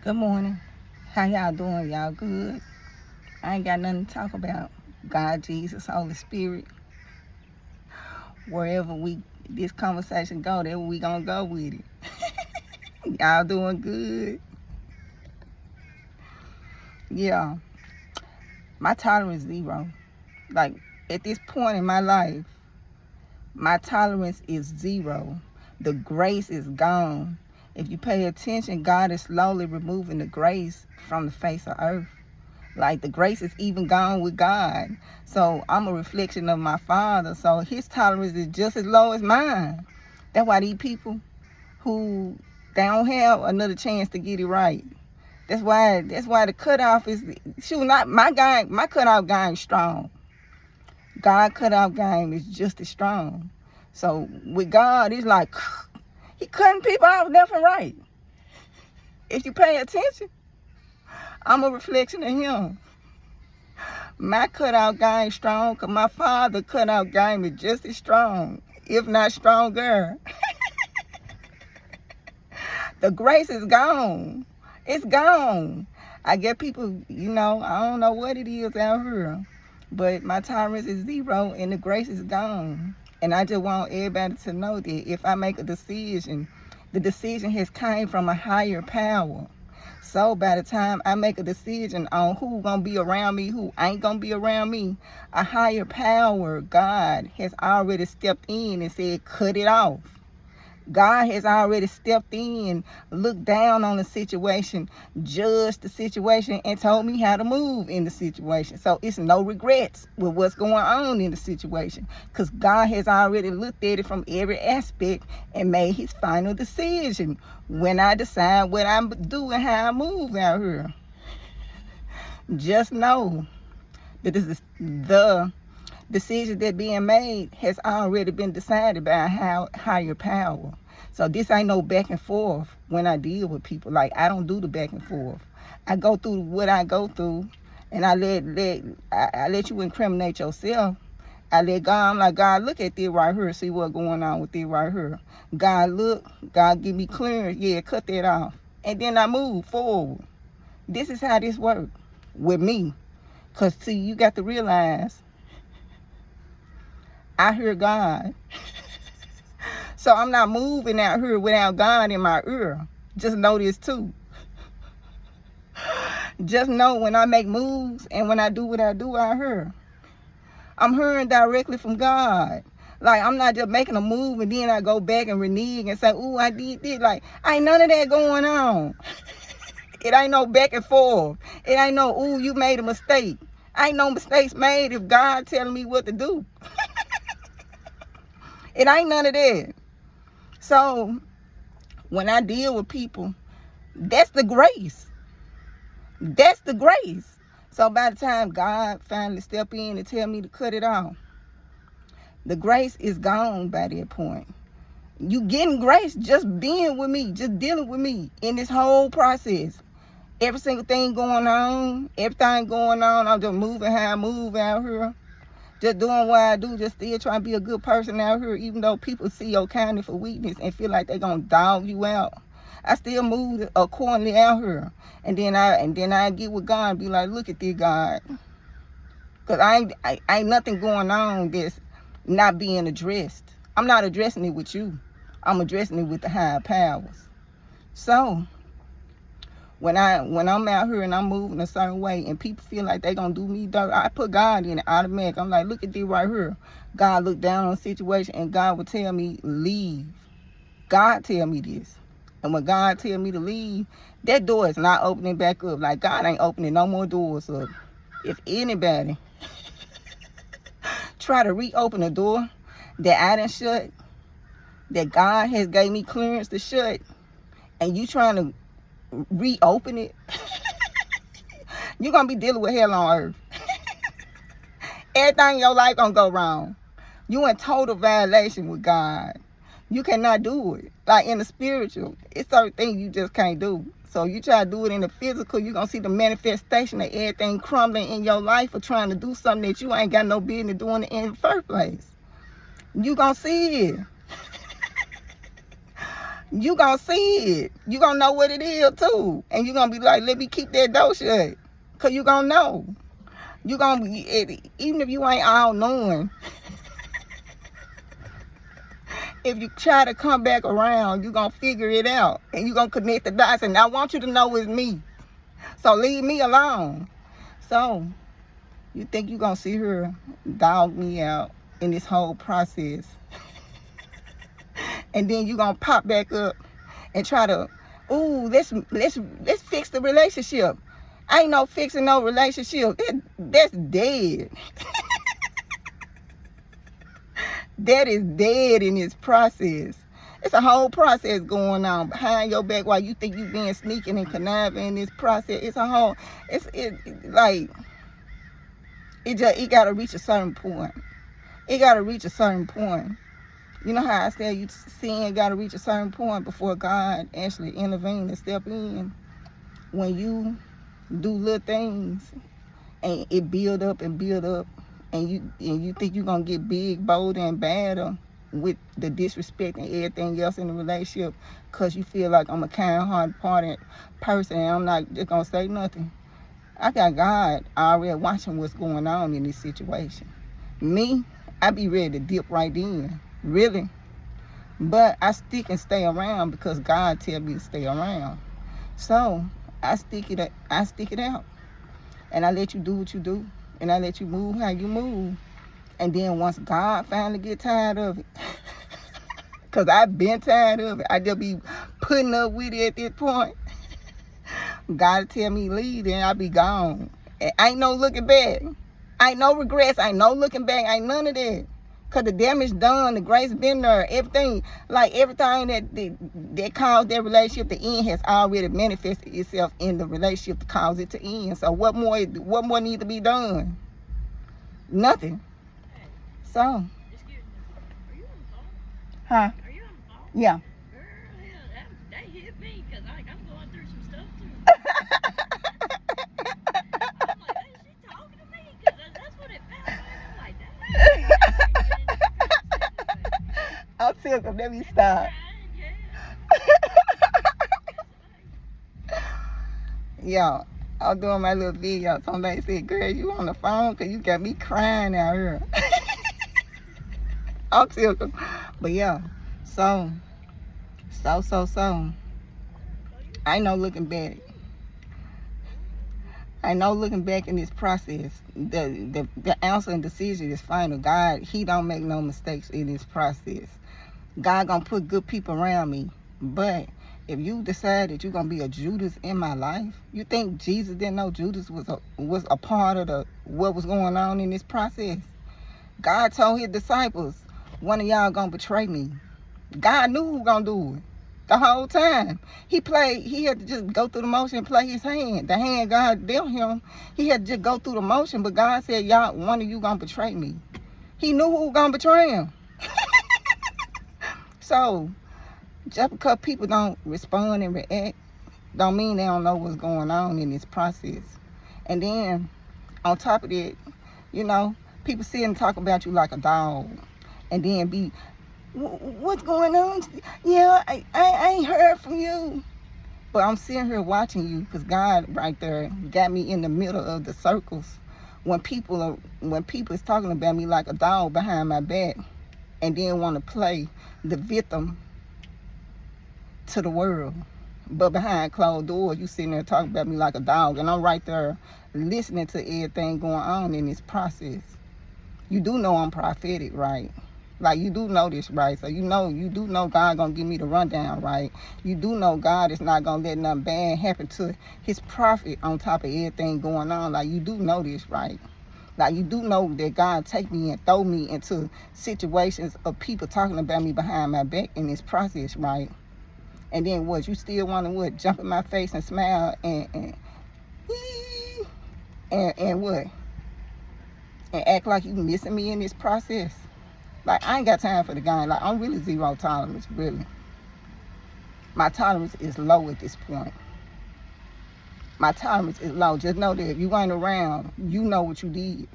Good morning. How y'all doing? Y'all good? I ain't got nothing to talk about. God, Jesus, Holy Spirit. Wherever this conversation go, there we gonna go with it. Y'all doing good? Yeah. My tolerance is 0. Like at this point in my life, my tolerance is 0. The grace is gone. If you pay attention, God is slowly removing the grace from the face of earth. Like the grace is even gone with God. So I'm a reflection of my Father. So his tolerance is just as low as mine. That's why these people who they don't have another chance to get it right. That's why the cutoff is not my game. My cutoff game is strong. God cutoff game is just as strong. So with God, it's like he cutting people off left and right. If you pay attention, I'm a reflection of him. My cutout game strong because my father cutout game is just as strong, if not stronger. The grace is gone. It's gone. I get people, I don't know what it is out here, but my tolerance is 0 and the grace is gone. And I just want everybody to know that if I make a decision, the decision has came from a higher power. So by the time I make a decision on who gonna be around me, who ain't gonna be around me, a higher power, God, has already stepped in and said, cut it off. God has already stepped in, looked down on the situation, judged the situation, and told me how to move in the situation. So it's no regrets with what's going on in the situation because God has already looked at it from every aspect and made his final decision when I decide what I'm doing, how I move out here. Just know that the decision that being made has already been decided by a higher power. So this ain't no back and forth when I deal with people. Like I don't do the back and forth. I go through what I go through, and I let you incriminate yourself. I let God. I'm like, God, look at this right here. See what's going on with this right here. God, look. God, give me clearance. Yeah, cut that off, and then I move forward. This is how this works with me. Cause see, you got to realize, I hear God. So I'm not moving out here without God in my ear. Just know this too. Just know when I make moves and when I do what I do out here, I'm hearing directly from God. Like I'm not just making a move and then I go back and renege and say, ooh, I did this. Like, ain't none of that going on. It ain't no back and forth. It ain't no, ooh, you made a mistake. Ain't no mistakes made if God telling me what to do. It ain't none of that. So when I deal with people, that's the grace. That's the grace. So by the time God finally step in and tell me to cut it off, the grace is gone by that point. You getting grace just being with me, just dealing with me in this whole process. Every single thing going on, everything going on, I'm just moving how I move out here. Just doing what I do, just still trying to be a good person out here, even though people see your kindness for weakness and feel like they're gonna dog you out. I still move accordingly out here. And then I get with God and be like, look at this, God. Cause I ain't nothing going on that's not being addressed. I'm not addressing it with you. I'm addressing it with the higher powers. So when I'm out here and I'm moving a certain way and people feel like they gonna do me dirt, I put God in it automatic. I'm like, look at this right here. God look down on the situation and God will tell me, leave. God tell me this. And when God tell me to leave, that door is not opening back up. Like God ain't opening no more doors up. If anybody try to reopen a door that I done shut, that God has gave me clearance to shut, and you trying to reopen it, you're gonna be dealing with hell on earth. Everything in your life gonna go wrong. You in total violation with God. You cannot do it. Like in the spiritual, it's certain things you just can't do. So you try to do it in the physical, you're gonna see the manifestation of everything crumbling in your life for trying to do something that you ain't got no business doing in the first place. You gonna see it. You gonna see it. You gonna know what it is too. And you gonna be like, let me keep that door shut. Cause you gonna know. You gonna be, even if you ain't all knowing, if you try to come back around, you gonna figure it out. And you gonna connect the dots. And I want you to know it's me. So leave me alone. So you think you gonna see her dog me out in this whole process. And then you gonna pop back up and try to, ooh, let's fix the relationship. Ain't no fixing no relationship. That's dead. That is dead in this process. It's a whole process going on behind your back while you think you being sneaking and conniving in this process. It's a whole, like, it gotta reach a certain point. It gotta reach a certain point. You know how I said you sin gotta reach a certain point before God actually intervene and step in. When you do little things and it build up and you think you're gonna get big, bold, and badder with the disrespect and everything else in the relationship because you feel like I'm a kind-hearted person and I'm not just gonna say nothing. I got God already watching what's going on in this situation. Me, I be ready to dip right in, really. But I stick and stay around because God tell me to stay around. So I stick it out. And I let you do what you do. And I let you move how you move. And then once God finally get tired of it, because I've been tired of it, I just be putting up with it at this point. God tell me leave, and I be gone. And ain't no looking back. Ain't no regrets. Ain't no looking back. Ain't none of that. Because the damage done, the grace been there, everything. Like everything that caused that relationship to end has already manifested itself in the relationship to cause it to end. So what more needs to be done? Nothing. So. Are you on the phone? Huh? Are you on the phone? Yeah. Girl, hell, that hit me because I'm going through some stuff too. I'm like, is she talking to me? Because that's what it felt like. I'm like, dang. I'll tell them, let me stop. Yo, I was doing my little video. Somebody said, girl, you on the phone? Because you got me crying out here. I'll tell them. But yeah, so. I know looking back. I know looking back in this process, the answer and decision is final. God, he don't make no mistakes in this process. God gonna put good people around me. But if you decide that you're gonna be a Judas in my life, you think Jesus didn't know Judas was a part of what was going on in this process? God told his disciples, one of y'all gonna betray me. God knew who gonna do it. The whole time. He had to just go through the motion and play his hand. The hand God dealt him, he had to just go through the motion, but God said, y'all, one of you gonna betray me. He knew who was gonna betray him. So, just because people don't respond and react, don't mean they don't know what's going on in this process. And then, on top of that, you know, people sit and talk about you like a dog. And then be, what's going on? Yeah, I ain't heard from you. But I'm sitting here watching you because God right there got me in the middle of the circles. When people is talking about me like a dog behind my back and then want to play the victim to the world. But behind closed doors, you sitting there talking about me like a dog. And I'm right there listening to everything going on in this process. You do know I'm prophetic, right? Like, you do know this, right? So you do know God gonna give me the rundown, right? You do know God is not gonna let nothing bad happen to his prophet on top of everything going on. Like, you do know this, right? Like, you do know that God take me and throw me into situations of people talking about me behind my back in this process, right? And then what? You still want to jump in my face and smile and what? And act like you missing me in this process? Like, I ain't got time for the game. Like, I'm really zero tolerance, really. My tolerance is low at this point. My tolerance is low. Just know that if you ain't around, you know what you did.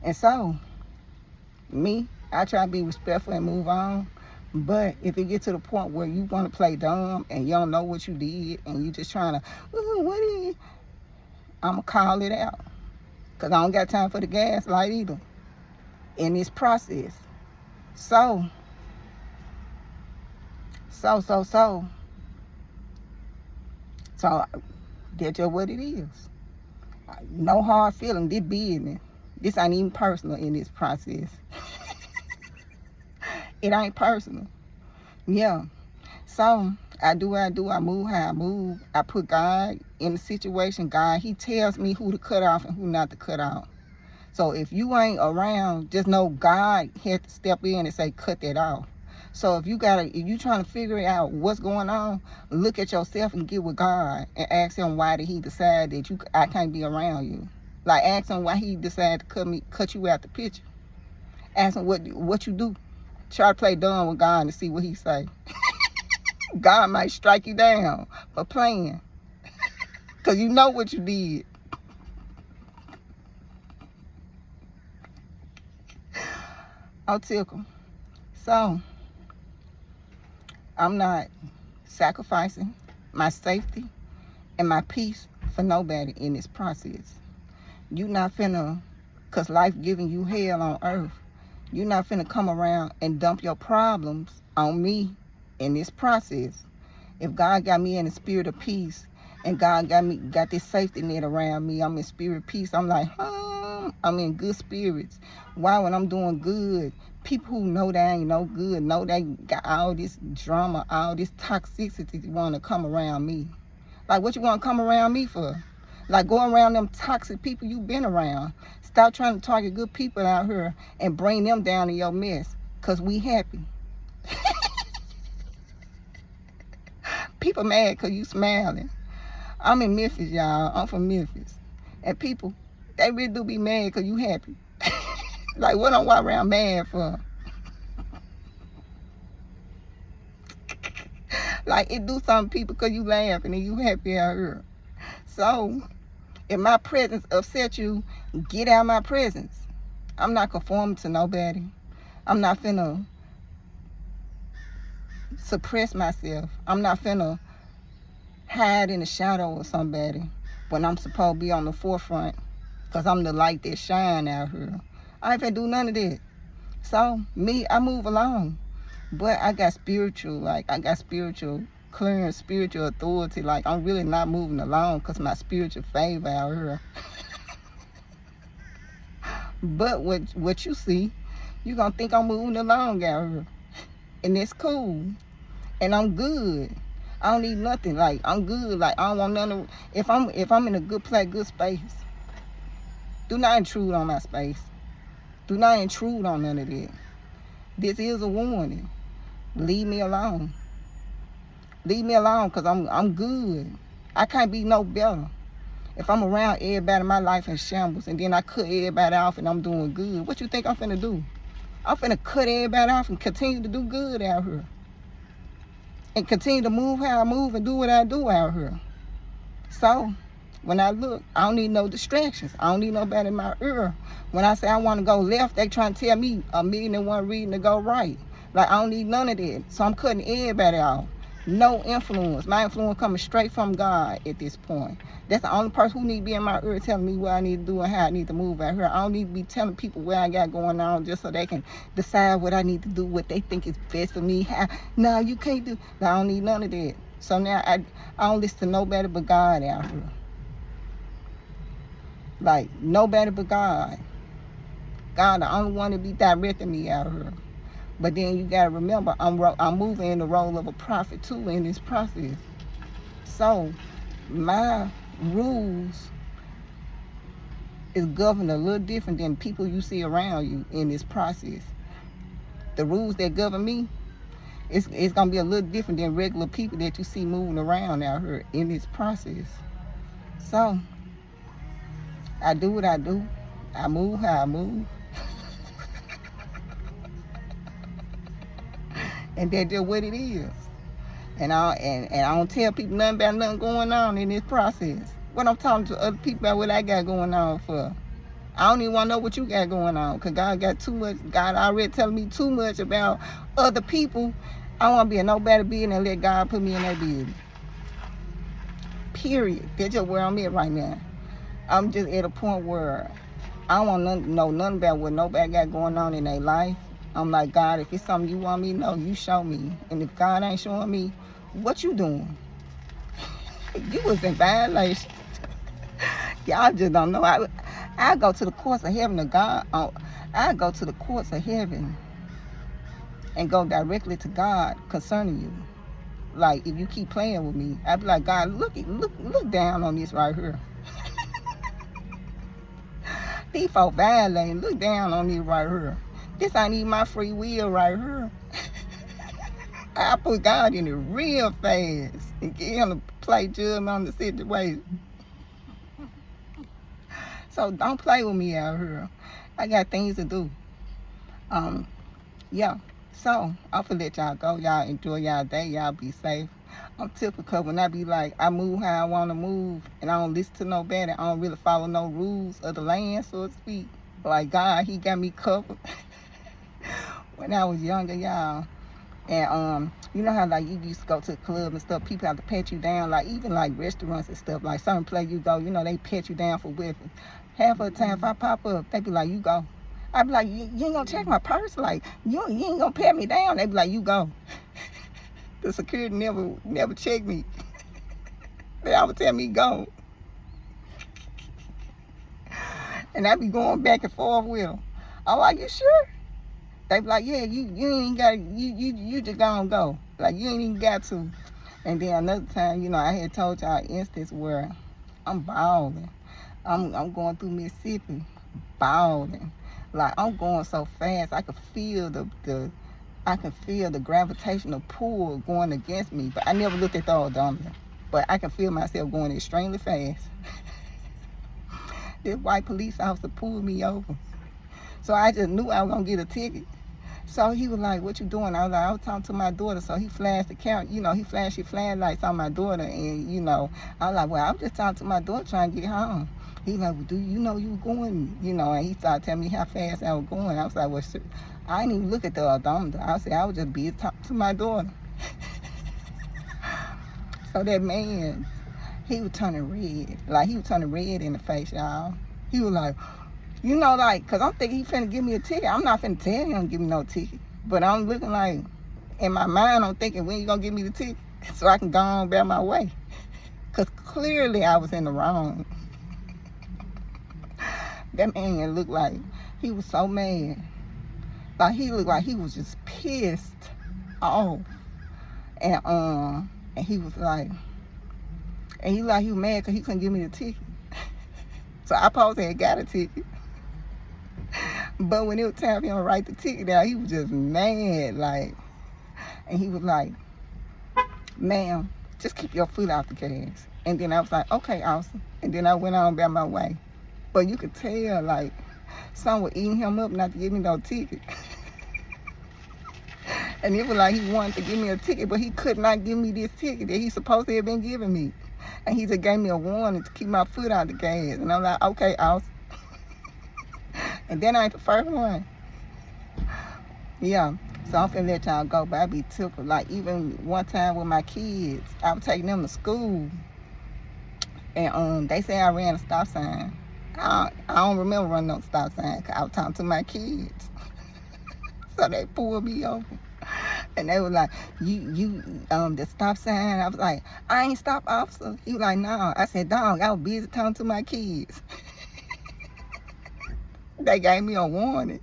And so, me, I try to be respectful and move on. But if it get to the point where you want to play dumb and you don't know what you did and you just trying to, what is, I'm going to call it out. Because I don't got time for the gaslight either in this process. So, that's just what it is. No hard feeling, this business. This ain't even personal in this process. It ain't personal. Yeah. So I do what I do. I move how I move. I put God in the situation. God, he tells me who to cut off and who not to cut off. So if you ain't around, just know God had to step in and say, cut that off. So if you trying to figure out what's going on, look at yourself and get with God and ask him why did he decide that I can't be around you. Like ask him why he decided to cut you out the picture. Ask him what you do. Try to play dumb with God and see what he say. God might strike you down for playing. Because you know what you did. I'll tickle. So, I'm not sacrificing my safety and my peace for nobody in this process. You not finna, because life giving you hell on earth, you not finna come around and dump your problems on me in this process. If God got me in the spirit of peace and God got this safety net around me, I'm in spirit of peace, I'm like, I'm in good spirits. Why when I'm doing good, people who know they ain't no good, know they got all this drama, all this toxicity want to come around me. Like what you want to come around me for? Like go around them toxic people you been around. Stop trying to target good people out here and bring them down in your mess. Because we happy. People mad because you smiling. I'm in Memphis, y'all. I'm from Memphis. And people, they really do be mad because you happy. Like, what I'm walking around mad for? Like, it do something people because you laughing and you happy out here. So, if my presence upset you, get out of my presence. I'm not conforming to nobody. I'm not finna suppress myself. I'm not finna hide in the shadow of somebody when I'm supposed to be on the forefront because I'm the light that shine out here. I ain't finna do none of that. So, me, I move along. But I got spiritual clearance, spiritual authority. Like, I'm really not moving along because my spiritual favor out here. But what you see, you going to think I'm moving along out here. And it's cool. And I'm good. I don't need nothing. Like, I'm good. Like, I don't want none of... If I'm in a good place, good space, do not intrude on my space. Do not intrude on none of that. This is a warning. Leave me alone. Leave me alone because I'm good. I can't be no better. If I'm around everybody in my life in shambles and then I cut everybody off and I'm doing good, what you think I'm finna do? I'm finna cut everybody off and continue to do good out here. And continue to move how I move and do what I do out here. So, when I look, I don't need no distractions. I don't need nobody in my ear. When I say I want to go left, they trying to tell me 1,000,001 reason to go right. Like, I don't need none of that. So I'm cutting everybody off. No influence. My influence coming straight from God at this point. That's the only person who need to be in my ear telling me what I need to do and how I need to move out here. I don't need to be telling people what I got going on just so they can decide what I need to do, what they think is best for me. No, you can't do. No, I don't need none of that. So now I don't listen to nobody but God out here. Like, nobody but God. God the only one to be directing me out here. But then you got to remember, I'm moving in the role of a prophet too in this process. So, my rules is governed a little different than people you see around you in this process. The rules that govern me, it's going to be a little different than regular people that you see moving around out here in this process. So, I do what I do. I move how I move. And that's just what it is. And I don't tell people nothing about nothing going on in this process. What I'm talking to other people about what I got going on for. I don't even want to know what you got going on, because God got too much. God already telling me too much about other people. I want to be in nobody business and let God put me in that business. Period. That's just where I'm at right now. I'm just at a point where I don't want to know nothing about what nobody got going on in their life. I'm like, God, if it's something you want me to know, you show me. And if God ain't showing me, what you doing? You was in violation. Y'all just don't know. I go to the courts of heaven to God. I go to the courts of heaven and go directly to God concerning you. Like, if you keep playing with me, I'd be like, God, look down on this right here. These folks violating. Look down on this right here. This ain't even my free will right here. I put God in it real fast and get him to play judgment on the situation. So don't play with me out here. I got things to do. Yeah. So I'm gonna let y'all go. Y'all enjoy y'all day. Y'all be safe. I'm typical when I be like, I move how I want to move, and I don't listen to nobody. I don't really follow no rules of the land, so to speak. Like God, He got me covered when I was younger, y'all. And you know how like you used to go to the club and stuff, people have to pat you down, like even like restaurants and stuff, like certain place you go, you know, they pat you down for weapons. Half of the time if I pop up, they be like, you go. I be like, you ain't gonna check my purse, like you ain't gonna pat me down. They be like, you go. The security never checked me. They always tell me go. And I be going back and forth with them. I'm like, you sure? They be like, yeah, you ain't got, you just gonna go. Like, you ain't even got to. And then another time, you know, I had told y'all an instance where I'm balling. I'm going through Mississippi, balling. Like, I'm going so fast, I can feel the gravitational pull going against me. But I never looked at the odometer. But I can feel myself going extremely fast. This white police officer pulled me over. So I just knew I was gonna get a ticket. So he was like, what you doing? I was like, I was talking to my daughter. So he flashed the camera, you know, he flashed his flashlights on my daughter. And, you know, I was like, well, I was just talking to my daughter trying to get home. He was like, well, do you know you were going? You know, and he started telling me how fast I was going. I was like, well, sir, I didn't even look at the odometer. I said, I was just busy talking to my daughter. So that man, he was turning red. Like, he was turning red in the face, y'all. He was like, you know, like, because I'm thinking he finna give me a ticket. I'm not finna tell him to give me no ticket. But I'm looking like, in my mind, I'm thinking, when you gonna give me the ticket? So I can go on about my way. Because clearly I was in the wrong. That man looked like he was so mad. Like, he looked like he was just pissed off. And he was like, and he was mad because he couldn't give me the ticket. So I supposed to have got a ticket. But when it was time for him to write the ticket down, he was just mad, like, and he was like, ma'am, just keep your foot off the gas. And then I was like, okay, awesome. And then I went on about my way. But you could tell, like, someone was eating him up not to give me no ticket. And it was like he wanted to give me a ticket, but he could not give me this ticket that he's supposed to have been giving me. And he just gave me a warning to keep my foot out the gas. And I'm like, okay, awesome. And then I ain't the first one. Yeah. So I'm finna let y'all go, but I be tickled. Like, even one time with my kids, I was taking them to school. And they say I ran a stop sign. I don't remember running no stop sign because I was talking to my kids. So they pulled me over. And they were like, the stop sign. I was like, I ain't stop, officer. He was like, no. I said, dog, I was busy talking to my kids. They gave me a warning.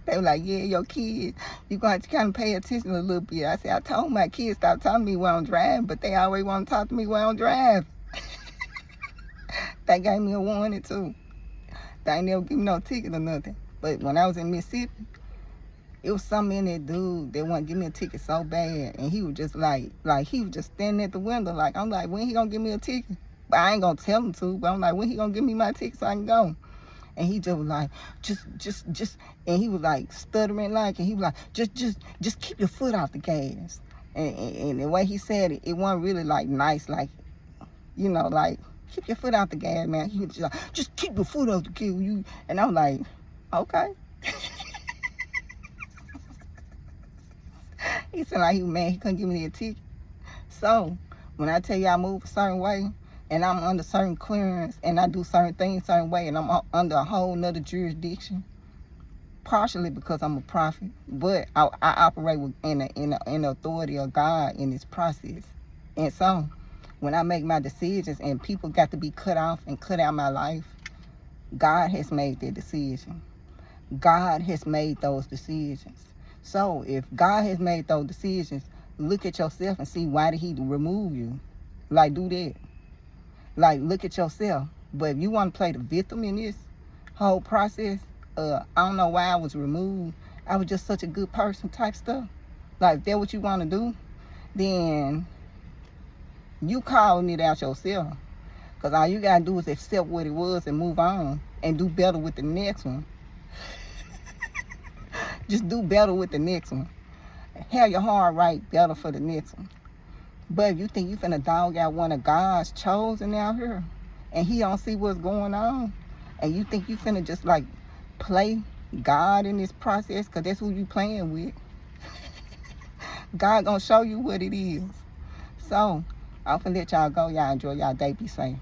They were like, yeah, your kids, you're going to have to kind of pay attention a little bit. I said, I told my kids stop talking to me while I'm driving, but they always want to talk to me while I'm driving. They gave me a warning too. They ain't never give me no ticket or nothing. But when I was in Mississippi, it was something in that dude that wanted to give me a ticket so bad. And he was just like he was just standing at the window. Like, I'm like, when he gonna give me a ticket? But I ain't gonna tell him to, but I'm like, when he gonna give me my ticket so I can go? And he just was like, just, and he was like stuttering like, and he was like, just keep your foot off the gas. And the way he said it, it wasn't really like nice, like, you know, like keep your foot out the gas, man. He was just like, just keep your foot out the gas. You, and I'm like, okay. He said like he was mad he couldn't give me a ticket. So when I tell you I move a certain way, and I'm under certain clearance, and I do certain things certain way, and I'm under a whole nother jurisdiction, partially because I'm a prophet, but I operate in the authority of God in this process. And so when I make my decisions and people got to be cut off and cut out my life, God has made that decision. God has made those decisions. So if God has made those decisions, look at yourself and see why did he remove you. Like, do that. Like, look at yourself. But if you want to play the victim in this whole process, I don't know why I was removed. I was just such a good person type stuff. Like, if that's what you want to do, then you calling it out yourself. Because all you got to do is accept what it was and move on and do better with the next one. Just do better with the next one. Have your heart right better for the next one. But if you think you finna dog out one of God's chosen out here and he don't see what's going on, and you think you finna just like play God in this process, because that's who you playing with, God gonna show you what it is. So I'm finna let y'all go. Y'all enjoy y'all day. Be safe.